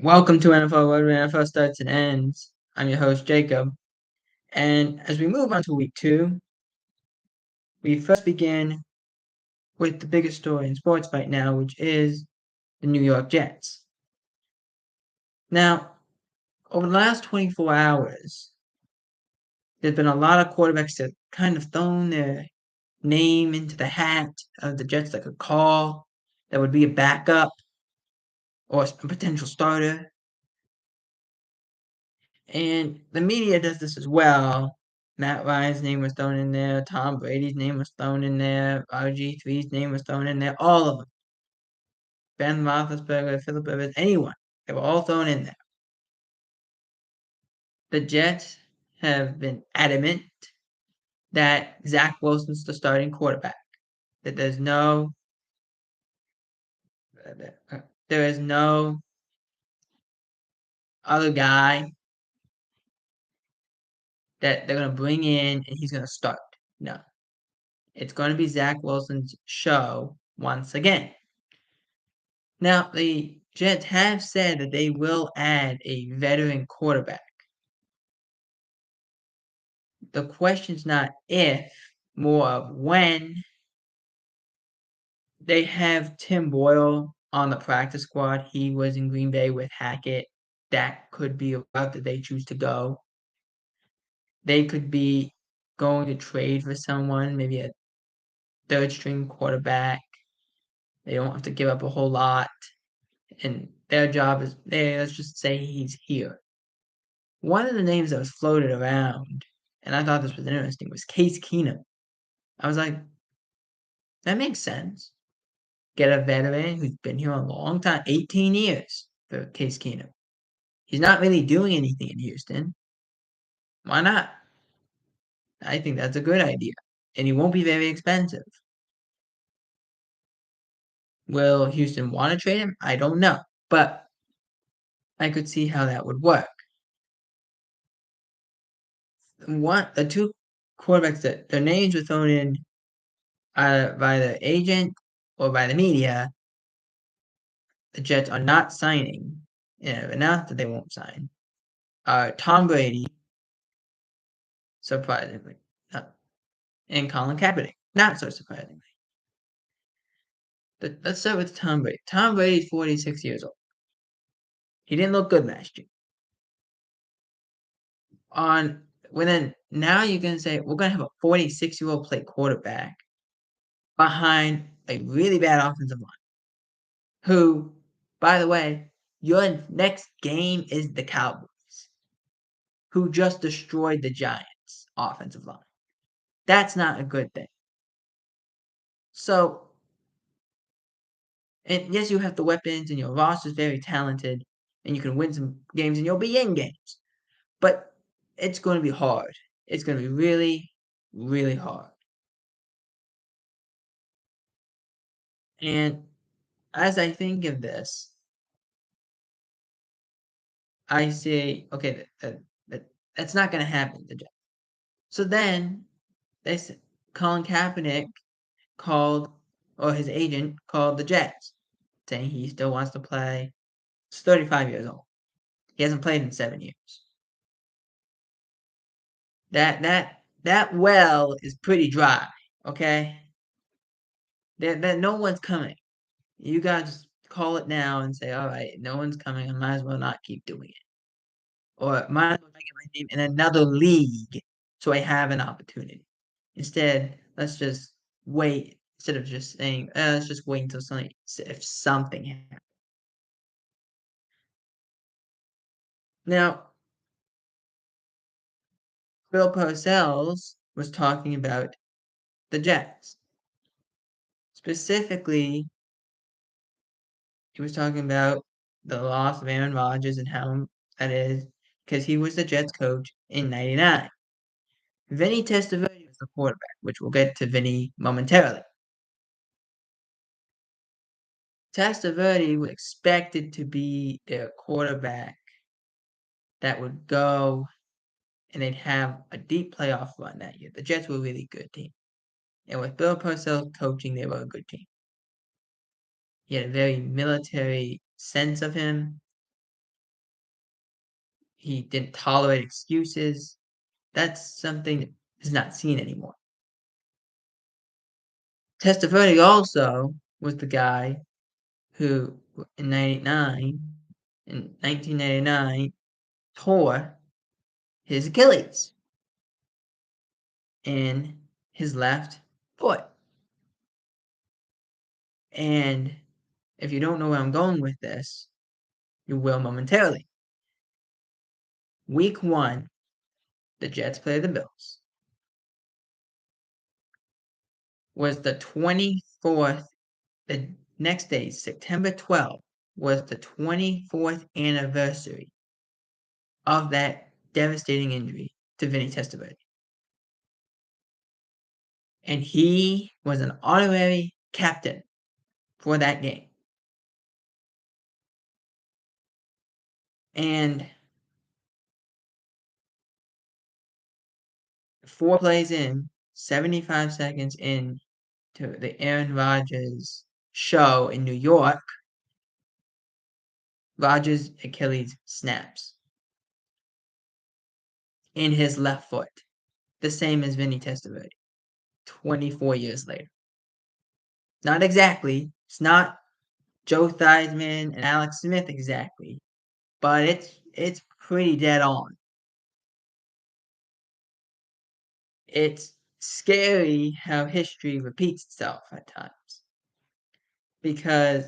Welcome to NFL, where NFL starts and ends. I'm your host, Jacob. And as we move on to week 2, we first begin with the biggest story in sports right now, which is the New York Jets. Now, over the last 24 hours, there's been a lot of quarterbacks that kind of thrown their name into the hat of the Jets that could call, that would be a backup or a potential starter. And the media does this as well. Matt Ryan's name was thrown in there. Tom Brady's name was thrown in there. RG3's name was thrown in there. All of them. Ben Roethlisberger, Philip Rivers, anyone. They were all thrown in there. The Jets have been adamant that Zach Wilson's the starting quarterback. That there is no other guy that they're going to bring in and he's going to start. No. It's going to be Zach Wilson's show once again. Now, the Jets have said that they will add a veteran quarterback. The question's not if, more of when. They have Tim Boyle on the practice squad. He was in Green Bay with Hackett. That could be a route that they choose to go. They could be going to trade for someone, maybe a third-string quarterback. They don't have to give up a whole lot. And their job is, let's just say he's here. One of the names that was floated around, and I thought this was interesting, was Case Keenum. I was like, that makes sense. Get a veteran who's been here a long time, 18 years for Case Keenum. He's not really doing anything in Houston. Why not? I think that's a good idea. And he won't be very expensive. Will Houston want to trade him? I don't know. But I could see how that would work. The two quarterbacks that their names were thrown in either by the agent or by the media, the Jets are not signing, announced that they won't sign, Tom Brady, surprisingly, and Colin Kaepernick, not so surprisingly. But let's start with Tom Brady. Tom Brady's 46 years old. He didn't look good last year. Now you're going to say, we're going to have a 46-year-old play quarterback behind a really bad offensive line, who, by the way, your next game is the Cowboys, who just destroyed the Giants' offensive line. That's not a good thing. So, and yes, you have the weapons, and your roster is very talented, and you can win some games, and you'll be in games. But it's going to be hard. It's going to be really, really hard. And as I think of this, I say, okay, that's not going to happen. So then, Colin Kaepernick called, or his agent called the Jets, saying he still wants to play. He's 35 years old. He hasn't played in 7 years. That well is pretty dry, okay? That no one's coming. You guys call it now and say, all right, no one's coming. I might as well not keep doing it. Or might as well get my name in another league so I have an opportunity. Instead, let's just wait. Instead of just saying, let's just wait until something happens. Now, Bill Parcells was talking about the Jets. Specifically, he was talking about the loss of Aaron Rodgers and how that is because he was the Jets coach in '99. Vinny Testaverde was the quarterback, which we'll get to Vinny momentarily. Testaverde was expected to be their quarterback that would go and they'd have a deep playoff run that year. The Jets were a really good team. And with Bill Parcells coaching, they were a good team. He had a very military sense of him. He didn't tolerate excuses. That's something that is not seen anymore. Testaverde also was the guy who in 1999, tore his Achilles in his left foot. And if you don't know where I'm going with this, you will momentarily. Week 1, the Jets play the Bills. Was the 24th, the next day, September 12th, was the 24th anniversary of that devastating injury to Vinny Testaverde. And he was an honorary captain for that game. And 4 plays in, 75 seconds into the Aaron Rodgers show in New York, Rodgers' Achilles snaps in his left foot, the same as Vinny Testaverde, 24 years later. Not exactly. It's not Joe Theismann and Alex Smith exactly, but it's pretty dead on. It's scary how history repeats itself at times, because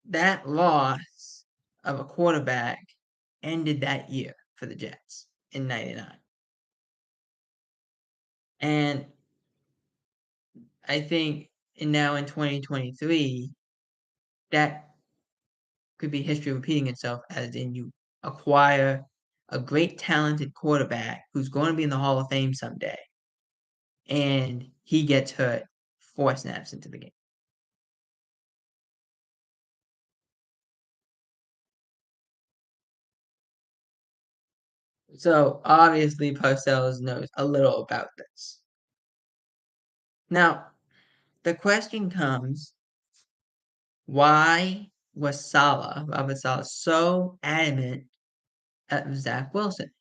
that loss of a quarterback ended that year for the Jets in '99. And I think now in 2023, that could be history repeating itself, as in you acquire a great talented quarterback who's going to be in the Hall of Fame someday, and he gets hurt 4 snaps into the game. So obviously Parcells knows a little about this. Now, the question comes, why was Robert Saleh, so adamant at Zach Wilson?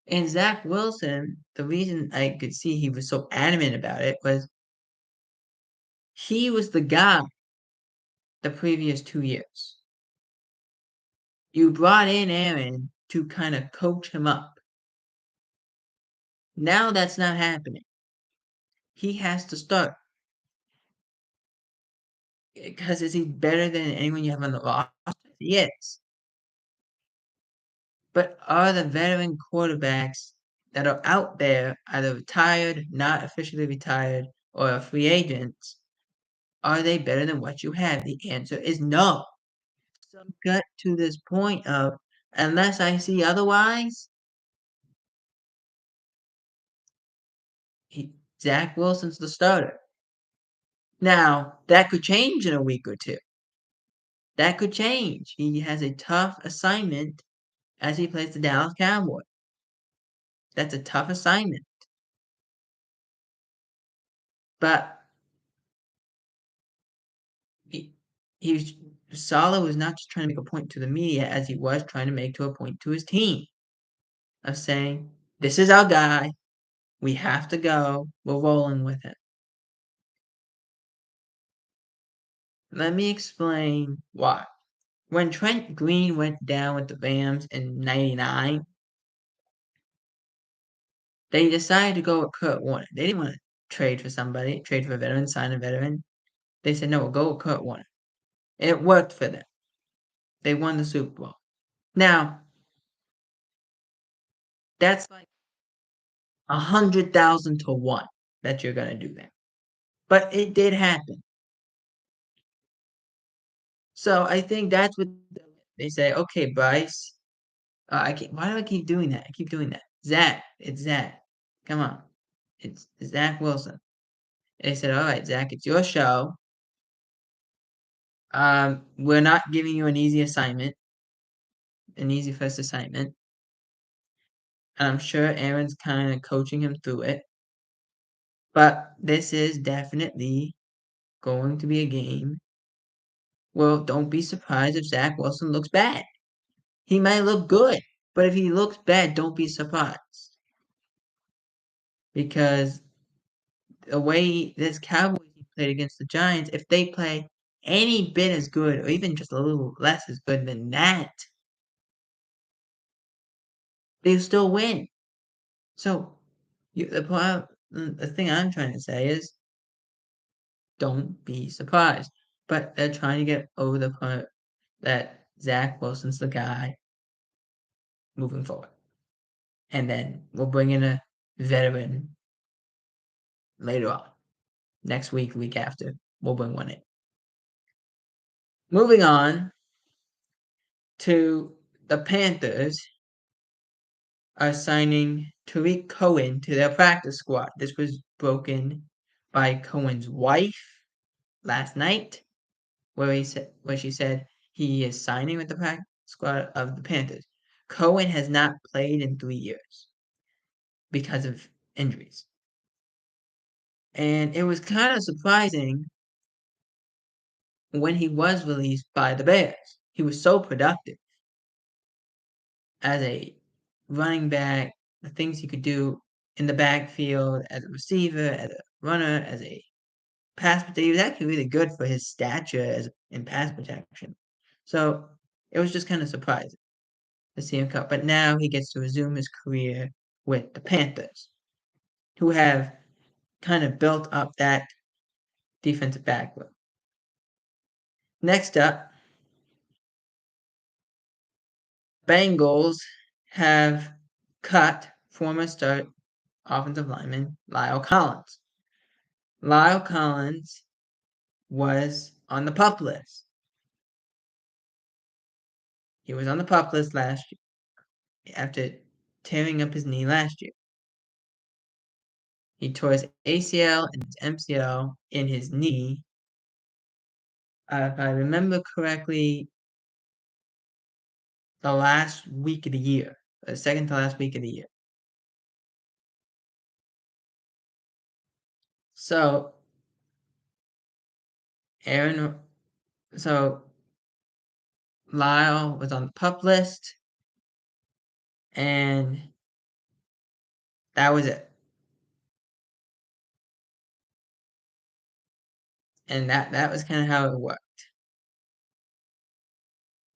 And Zach Wilson, the reason I could see he was so adamant about it was he was the guy the previous 2 years. You brought in Aaron to kind of coach him up. Now that's not happening. He has to start. Because is he better than anyone you have on the roster? He is. But are the veteran quarterbacks that are out there either retired, not officially retired, or free agents, are they better than what you have? The answer is no. So got to this point of, unless I see otherwise, Zach Wilson's the starter. Now, that could change in a week or two. That could change. He has a tough assignment as he plays the Dallas Cowboys. That's a tough assignment. But he, Saleh was not just trying to make a point to the media as he was trying to make to a point to his team of saying, this is our guy. We have to go. We're rolling with him. Let me explain why. When Trent Green went down with the Rams in '99, they decided to go with Kurt Warner. They didn't want to trade for somebody, trade for a veteran, sign a veteran. They said, no, we'll go with Kurt Warner. And it worked for them. They won the Super Bowl. Now, that's like 100,000 to 1 that you're going to do that. But it did happen. So I think that's what they say. Okay, Bryce. Why do I keep doing that? I keep doing that. Zach. It's Zach. Come on. It's Zach Wilson. They said, all right, Zach, it's your show. We're not giving you an easy assignment, an easy first assignment. And I'm sure Aaron's kind of coaching him through it. But this is definitely going to be a game. Well, don't be surprised if Zach Wilson looks bad. He might look good. But if he looks bad, don't be surprised. Because the way this Cowboys team played against the Giants, if they play any bit as good or even just a little less as good than that, they'll still win. So the thing I'm trying to say is don't be surprised. But they're trying to get over the point that Zach Wilson's the guy moving forward. And then we'll bring in a veteran later on. Next week, week after, we'll bring one in. Moving on to the Panthers are signing Tariq Cohen to their practice squad. This was broken by Cohen's wife last night, where she said he is signing with the practice squad of the Panthers. Cohen has not played in 3 years because of injuries. And it was kind of surprising when he was released by the Bears. He was so productive as a running back, the things he could do in the backfield as a receiver, as a runner, as a pass protector. He was actually really good for his stature in pass protection. So it was just kind of surprising to see him cut. But now he gets to resume his career with the Panthers, who have kind of built up that defensive backfield. Next up, Bengals have cut former start offensive lineman Lyle Collins. Lyle Collins was on the PUP list. He was on the PUP list last year after tearing up his knee last year. He tore his ACL and his MCL in his knee. If I remember correctly, the last week of the year, the second to last week of the year. So, Aaron, so Lyle was on the PUP list, and that was it. And that was kind of how it worked.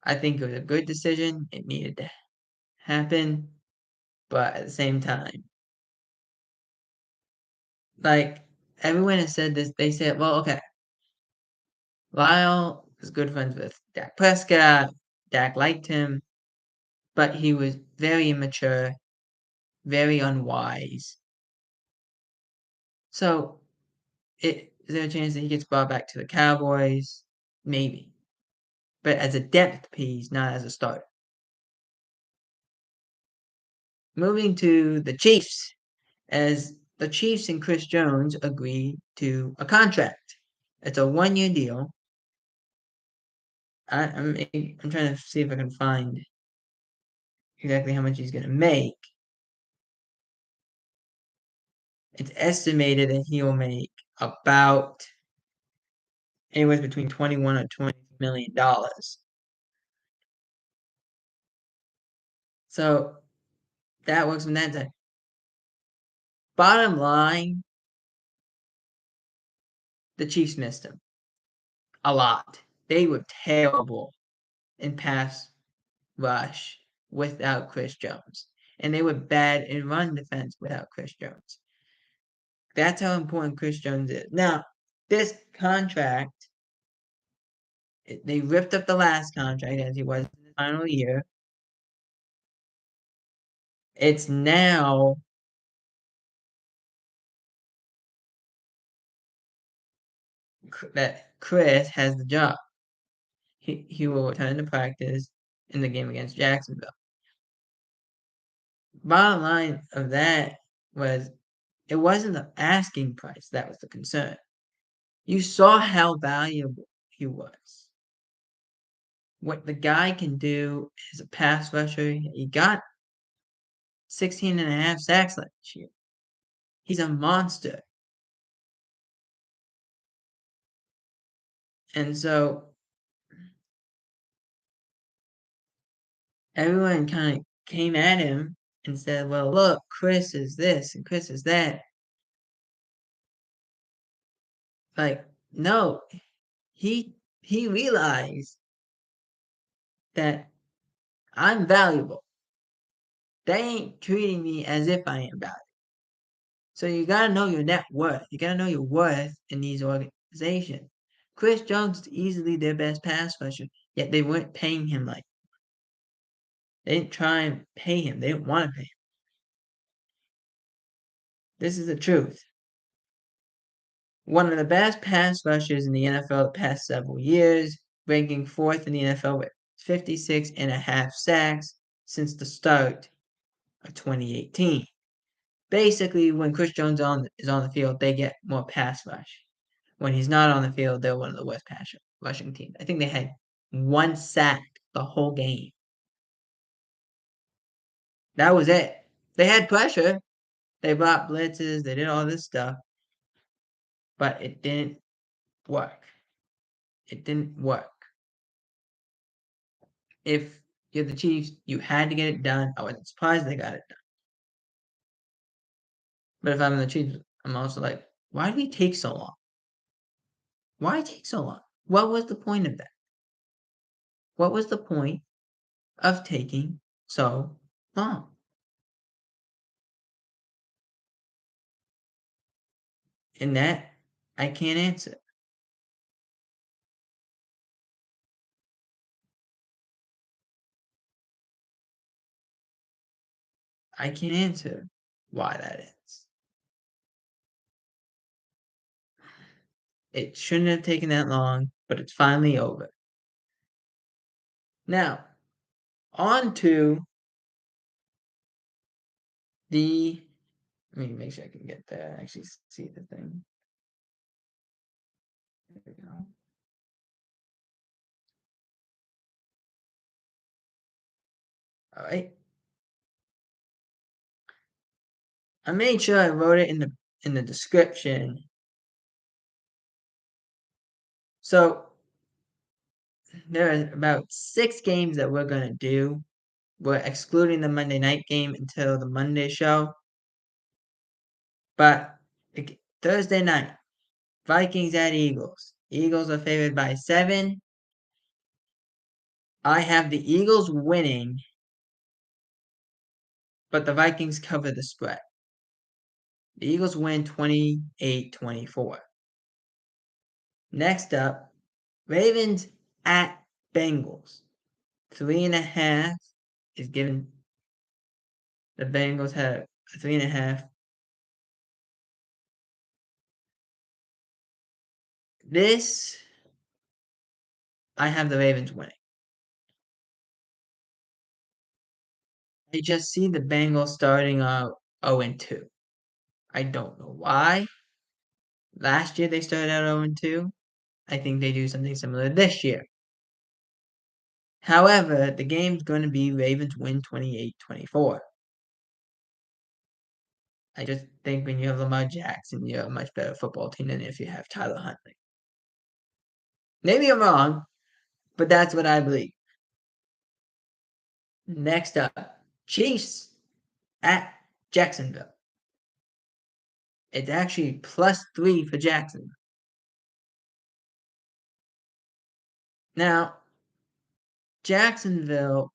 I think it was a good decision. It needed to happen, but at the same time, like everyone has said this, they said, well, okay, Lyle was good friends with Dak Prescott. Dak liked him, but he was very immature, very unwise. So, is there a chance that he gets brought back to the Cowboys? Maybe, but as a depth piece, not as a starter. Moving to the Chiefs, as the Chiefs and Chris Jones agreed to a contract. It's a 1-year deal. I'm trying to see if I can find exactly how much he's going to make. It's estimated that he will make about anywhere between 21 or $20 million. So that works from that side. Bottom line, the Chiefs missed him a lot. They were terrible in pass rush without Chris Jones, and they were bad in run defense without Chris Jones. That's how important Chris Jones is. Now, this contract, they ripped up the last contract as he was in the final year. It's now that Chris has the job. He will return to practice in the game against Jacksonville. Bottom line of that was it wasn't the asking price that was the concern. You saw how valuable he was. What the guy can do as a pass rusher, he got 16 and a half sacks last year. He's a monster. And so everyone kind of came at him and said, "Well, look, Chris is this and Chris is that." Like, no, he realized that I'm valuable. They ain't treating me as if I am valuable. So you gotta know your net worth. You gotta know your worth in these organizations. Chris Jones is easily their best pass rusher, yet they weren't paying him like they didn't try and pay him. They didn't want to pay him. This is the truth. One of the best pass rushers in the NFL the past several years, ranking fourth in the NFL with 56.5 sacks since the start of 2018. Basically, when Chris Jones is on the field, they get more pass rush. When he's not on the field, they're one of the worst pass rushing teams. I think they had one sack the whole game. That was it. They had pressure. They brought blitzes. They did all this stuff. But it didn't work. It didn't work. If you're the Chiefs, you had to get it done. I wasn't surprised they got it done. But if I'm the Chiefs, I'm also like, why did we take so long? Why take so long? What was the point of that? What was the point of taking so long? And that I can't answer. I can't answer why that is. It shouldn't have taken that long, but it's finally over. Now, on to the. Let me make sure I can get there and actually see the thing. There we go. All right. I made sure I wrote it in the description. So there are about 6 games that we're gonna do. We're excluding the Monday night game until the Monday show. But Thursday night, Vikings at Eagles. Eagles are favored by 7. I have the Eagles winning, but the Vikings cover the spread. The Eagles win 28-24. Next up, Ravens at Bengals. 3.5 is given. The Bengals have a 3.5. This, I have the Ravens winning. I just see the Bengals starting out 0-2. I don't know why. Last year they started out 0-2. I think they do something similar this year. However, the game's going to be Ravens win 28-24. I just think when you have Lamar Jackson, you're a much better football team than if you have Tyler Huntley. Maybe I'm wrong, but that's what I believe. Next up, Chiefs at Jacksonville. It's actually +3 for Jacksonville. Now, Jacksonville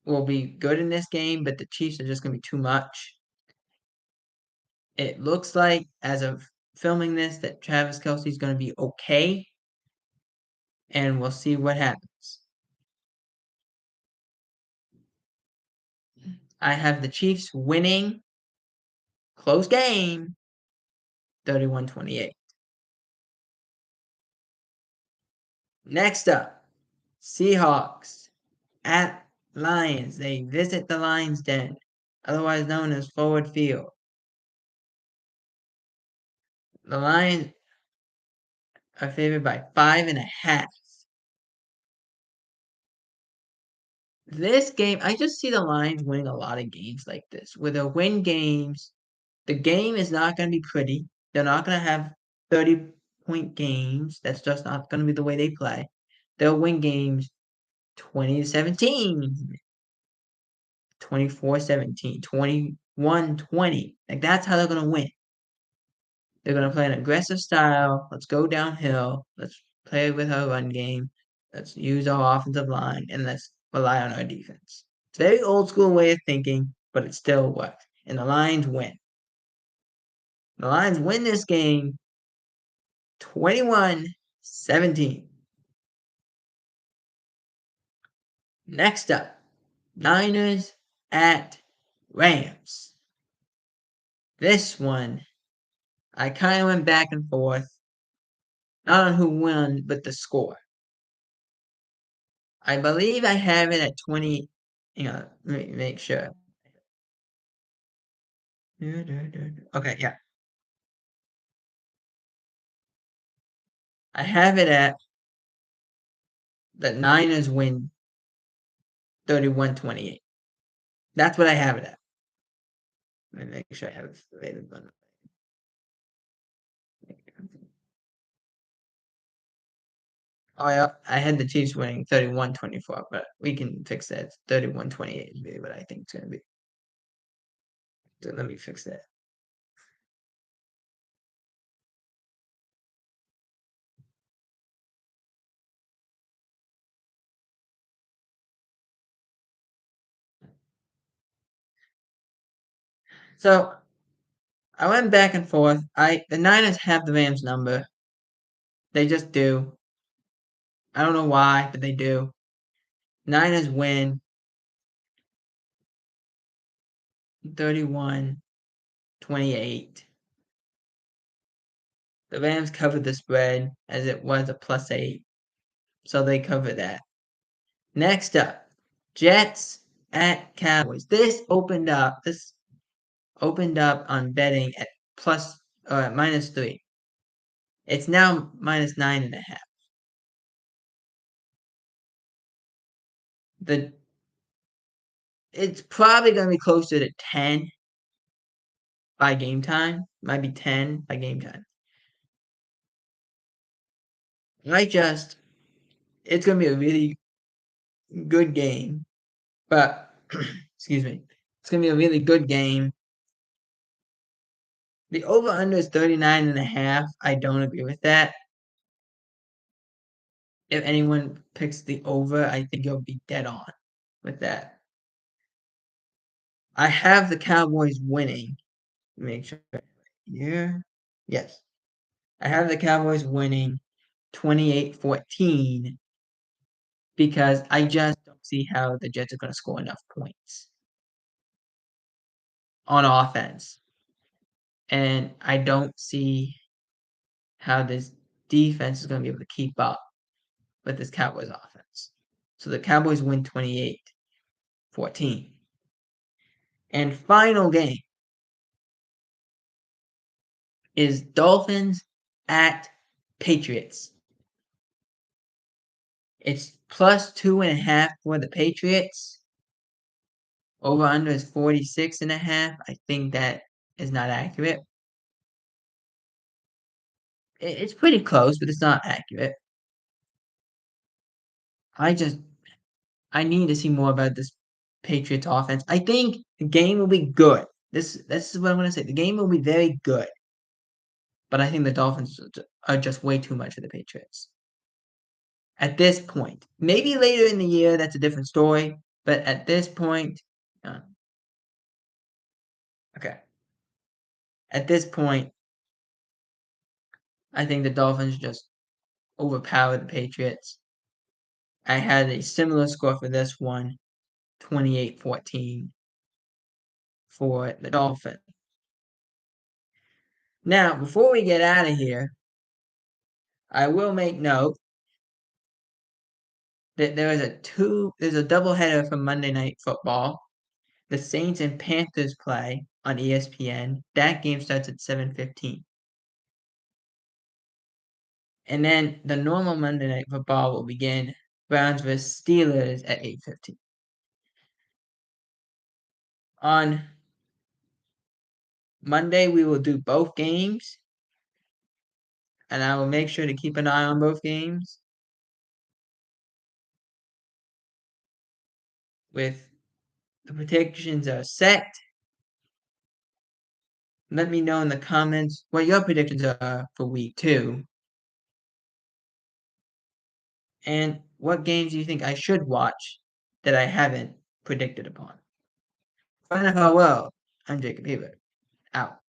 will be good in this game, but the Chiefs are just going to be too much. It looks like, as of filming this, that Travis Kelce's going to be okay, and we'll see what happens. I have the Chiefs winning, close game, 31-28. Next up, Seahawks at Lions. They visit the Lions Den, otherwise known as Forward Field. The Lions are favored by 5.5. This game, I just see the Lions winning a lot of games like this, where they'll win games. The game is not going to be pretty. They're not going to have 30-point games. That's just not going to be the way they play. They'll win games 20-17, 24-17, 21-20. Like, that's how they're gonna win. They're gonna play an aggressive style. Let's go downhill. Let's play with our run game. Let's use our offensive line, and let's rely on our defense. It's a very old school way of thinking, but it still works. And the Lions win. The Lions win this game 21-17. Next up, Niners at Rams. This one, I kind of went back and forth, not on who won, but the score. I believe I have it at 20. Hang on, let me make sure. Okay, yeah. I have it at the Niners win 31-28. That's what I have it at. Let me make sure I have it available. Oh, yeah, I had the Chiefs winning 31-24, but we can fix that. 31-28 is really what I think it's going to be. So let me fix that. So I went back and forth. The Niners have the Rams number. They just do. I don't know why, but they do. Niners win 31-28. The Rams covered the spread as it was a +8, so they cover that. Next up, Jets at Cowboys. This opened up on betting at -3. It's now -9.5. It's probably going to be closer to 10 by game time. Might be 10 by game time. It's going to be a really good game, but excuse me, it's going to be a really good game. The over-under is 39.5. I don't agree with that. If anyone picks the over, I think you'll be dead on with that. I have the Cowboys winning. Make sure here. Yes. I have the Cowboys winning 28-14 because I just don't see how the Jets are going to score enough points on offense. And I don't see how this defense is going to be able to keep up with this Cowboys offense. So the Cowboys win 28-14. And final game is Dolphins at Patriots. It's +2.5 for the Patriots. Over under is 46.5. I think that is not accurate. It's pretty close, but it's not accurate. I need to see more about this Patriots offense. I think the game will be good. This is what I'm gonna say. The game will be very good. But I think the Dolphins are just way too much for the Patriots. At this point. Maybe later in the year, that's a different story. But at this point, okay. At this point, I think the Dolphins just overpower the Patriots. I had a similar score for this one, 28-14 for the Dolphins. Now, before we get out of here, I will make note that there's a doubleheader for Monday Night Football. The Saints and Panthers play on ESPN. That game starts at 7:15. And then the normal Monday Night Football will begin. Browns vs. Steelers at 8:15. On Monday, we will do both games, and I will make sure to keep an eye on both games. with the predictions are set. Let me know in the comments what your predictions are for week 2 and what games you think I should watch that I haven't predicted upon. For NFL World, I'm Jacob Hebert. Out.